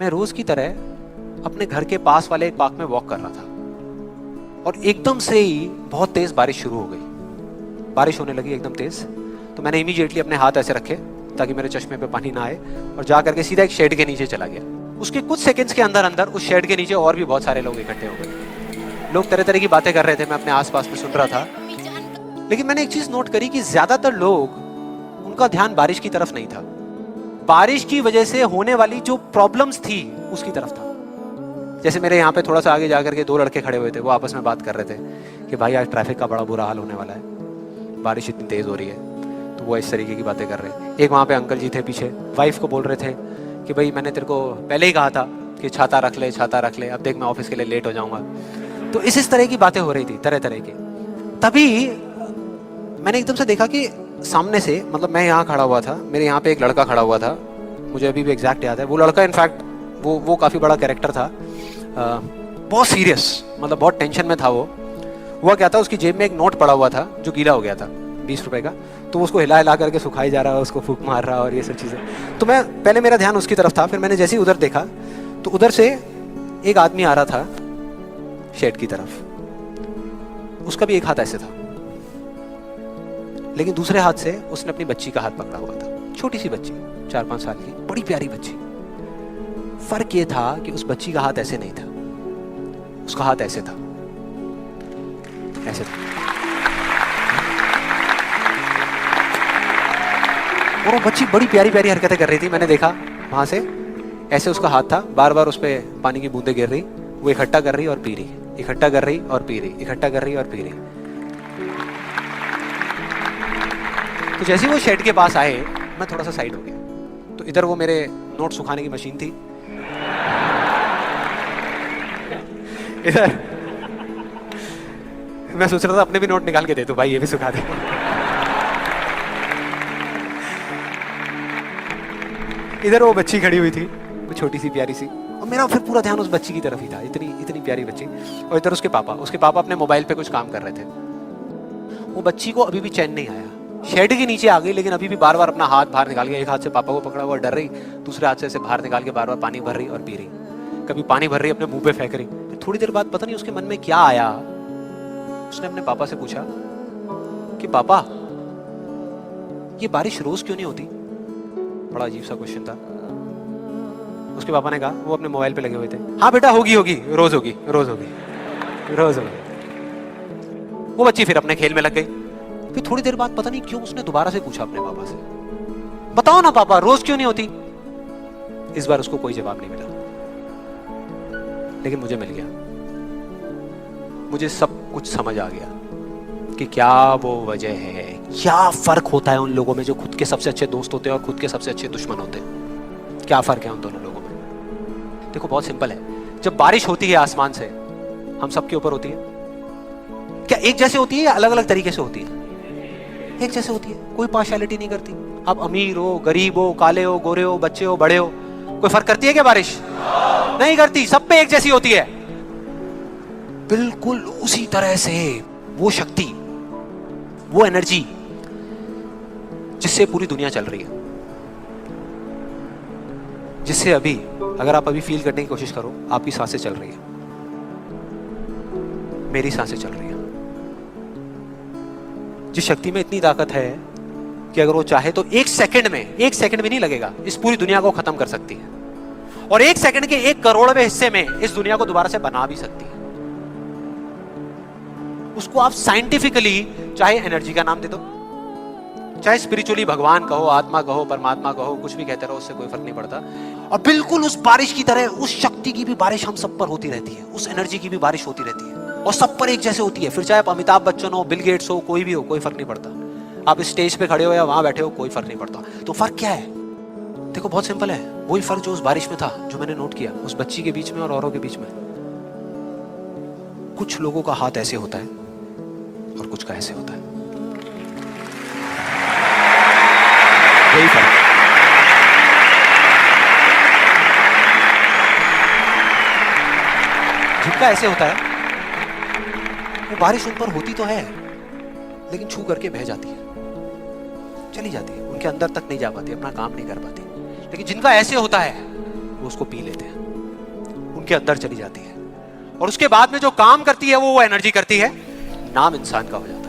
मैं रोज की तरह अपने घर के पास वाले एक पार्क में वॉक कर रहा था और एकदम से ही बहुत तेज बारिश शुरू हो गई। बारिश होने लगी एकदम तेज, तो मैंने इमीडिएटली अपने हाथ ऐसे रखे ताकि मेरे चश्मे पे पानी ना आए और जा करके सीधा एक शेड के नीचे चला गया। उसके कुछ सेकंड्स के अंदर अंदर उस शेड के नीचे और भी बहुत सारे लोग इकट्ठे हो गए। लोग तरह तरह की बातें कर रहे थे, मैं अपने आसपास में सुन रहा था। लेकिन मैंने एक चीज नोट करी कि ज्यादातर लोग, उनका ध्यान बारिश की तरफ नहीं था, बारिश की वजह से होने वाली जो प्रॉब्लम्स थी उसकी तरफ था। जैसे मेरे यहाँ पे थोड़ा सा आगे जाकर के दो लड़के खड़े हुए थे, वो आपस में बात कर रहे थे कि भाई आज ट्रैफिक का बड़ा बुरा हाल होने वाला है, बारिश इतनी तेज हो रही है। तो वो इस तरीके की बातें कर रहे हैं। एक वहाँ पे अंकल जी थे पीछे, वाइफ को बोल रहे थे कि भाई मैंने तेरे को पहले ही कहा था कि छाता रख ले, छाता रख ले, अब देख मैं ऑफिस के लिए लेट हो जाऊंगा। तो इस तरह की बातें हो रही थी, तरह तरह की। तभी मैंने एकदम से देखा कि सामने से, मतलब मैं यहाँ खड़ा हुआ था, मेरे यहाँ पे एक लड़का खड़ा हुआ था, मुझे अभी भी एग्जैक्ट याद है। वो लड़का इनफैक्ट वो काफ़ी बड़ा कैरेक्टर था, बहुत सीरियस, मतलब बहुत टेंशन में था वो। हुआ क्या था, उसकी जेब में एक नोट पड़ा हुआ था जो गीला हो गया था, 20 रुपए का। तो उसको हिला हिला करके सुखाई जा रहा है, उसको फूंक मार रहा और ये सब चीज़ें। तो मैं पहले, मेरा ध्यान उसकी तरफ था, फिर मैंने जैसे ही उधर देखा तो उधर से एक आदमी आ रहा था शेड की तरफ। उसका भी एक हाथ ऐसे था, लेकिन दूसरे हाथ से उसने अपनी बच्ची का हाथ पकड़ा हुआ था, छोटी सी बच्ची, 4-5 साल की, बड़ी प्यारी बच्ची। फर्क ये था कि उस बच्ची का हाथ ऐसे नहीं था, उसका हाथ ऐसे था, ऐसे था। और वो बच्ची बड़ी प्यारी प्यारी हरकतें कर रही थी। मैंने देखा वहां से, ऐसे उसका हाथ था, बार बार उस पर पानी की बूंदें गिर रही, वो इकट्ठा कर रही और पी रही, इकट्ठा कर रही और पी रही, इकट्ठा कर रही और पी रही। तो जैसे ही वो शेड के पास आए, मैं थोड़ा सा साइड हो गया। तो इधर वो मेरे नोट सुखाने की मशीन थी, इधर मैं सोच रहा था अपने भी नोट निकाल के दे दूं, भाई ये भी सुखा दे। इधर वो बच्ची खड़ी हुई थी, वो छोटी सी प्यारी सी, और मेरा फिर पूरा ध्यान उस बच्ची की तरफ ही था, इतनी इतनी प्यारी बच्ची। और इधर उसके पापा अपने मोबाइल पे कुछ काम कर रहे थे। वो बच्ची को अभी भी चैन नहीं आया, शेड के नीचे आ गई, लेकिन अभी भी बार बार अपना हाथ बाहर निकाल के, एक हाथ से पापा को पकड़ा हुआ डर रही, दूसरे हाथ से ऐसे बाहर निकाल के बार बार पानी भर रही और पी रही। कभी पानी भर रही, अपने मुंह पे फेंक रही। फिर थोड़ी देर बाद पता नहीं उसके मन में क्या आया, उसने अपने पापा से पूछा कि पापा, ये बारिश रोज क्यों नहीं होती? बड़ा अजीब सा क्वेश्चन था। उसके पापा ने कहा, वो अपने मोबाइल पे लगे हुए थे, हाँ बेटा होगी होगी, रोज होगी, रोज होगी, रोज होगी। वो बच्ची फिर अपने खेल में लग गई। फिर थोड़ी देर बाद पता नहीं क्यों उसने दोबारा से पूछा अपने पापा से, बताओ ना पापा, रोज क्यों नहीं होती? इस बार उसको कोई जवाब नहीं मिला, लेकिन मुझे मिल गया। मुझे सब कुछ समझ आ गया कि क्या वो वजह है, क्या फर्क होता है उन लोगों में जो खुद के सबसे अच्छे दोस्त होते हैं और खुद के सबसे अच्छे दुश्मन होते हैं। क्या फर्क है उन दोनों लोगों में? देखो बहुत सिंपल है। जब बारिश होती है आसमान से, हम सबके ऊपर होती है, क्या एक जैसे होती है या अलग अलग तरीके से होती है? एक जैसे होती है, कोई पार्शियलिटी नहीं करती। आप अमीर हो, गरीब हो, काले हो, गोरे हो, बच्चे हो, बड़े हो, कोई फर्क करती है क्या बारिश? नहीं करती, सब पे एक जैसी होती है। बिल्कुल उसी तरह से वो शक्ति, वो एनर्जी जिससे पूरी दुनिया चल रही है, जिससे अभी, अगर आप अभी फील करने की कोशिश करो, आपकी सांसें चल रही है, मेरी सांसें चल रही है। जिस शक्ति में इतनी ताकत है कि अगर वो चाहे तो एक सेकंड भी नहीं लगेगा, इस पूरी दुनिया को खत्म कर सकती है, और एक सेकंड के 1 करोड़वें हिस्से में इस दुनिया को दोबारा से बना भी सकती है। उसको आप साइंटिफिकली चाहे एनर्जी का नाम दे दो, चाहे स्पिरिचुअली भगवान कहो, आत्मा कहो, परमात्मा कहो, कुछ भी कहते रहो, उससे कोई फर्क नहीं पड़ता। और बिल्कुल उस बारिश की तरह, उस शक्ति की भी बारिश हम सब पर होती रहती है, उस एनर्जी की भी बारिश होती रहती है, और सब पर एक जैसे होती है। फिर चाहे आप अमिताभ बच्चन हो, बिल गेट्स हो, कोई भी हो, कोई फर्क नहीं पड़ता। आप इस स्टेज पे खड़े हो या वहां बैठे हो, कोई फर्क नहीं पड़ता। तो फर्क क्या है? देखो बहुत सिंपल है, वही फर्क जो उस बारिश में था, जो मैंने नोट किया, उस बच्ची के बीच में और औरों के बीच में। कुछ लोगों का हाथ ऐसे होता है और कुछ का ऐसे होता है, यही फर्क है। जिनका ऐसे होता है, वो बारिश उन पर होती तो है, लेकिन छू करके बह जाती है, चली जाती है, उनके अंदर तक नहीं जा पाती, अपना काम नहीं कर पाती। लेकिन जिनका ऐसे होता है, वो उसको पी लेते हैं, उनके अंदर चली जाती है, और उसके बाद में जो काम करती है वो एनर्जी करती है, नाम इंसान का हो जाता है।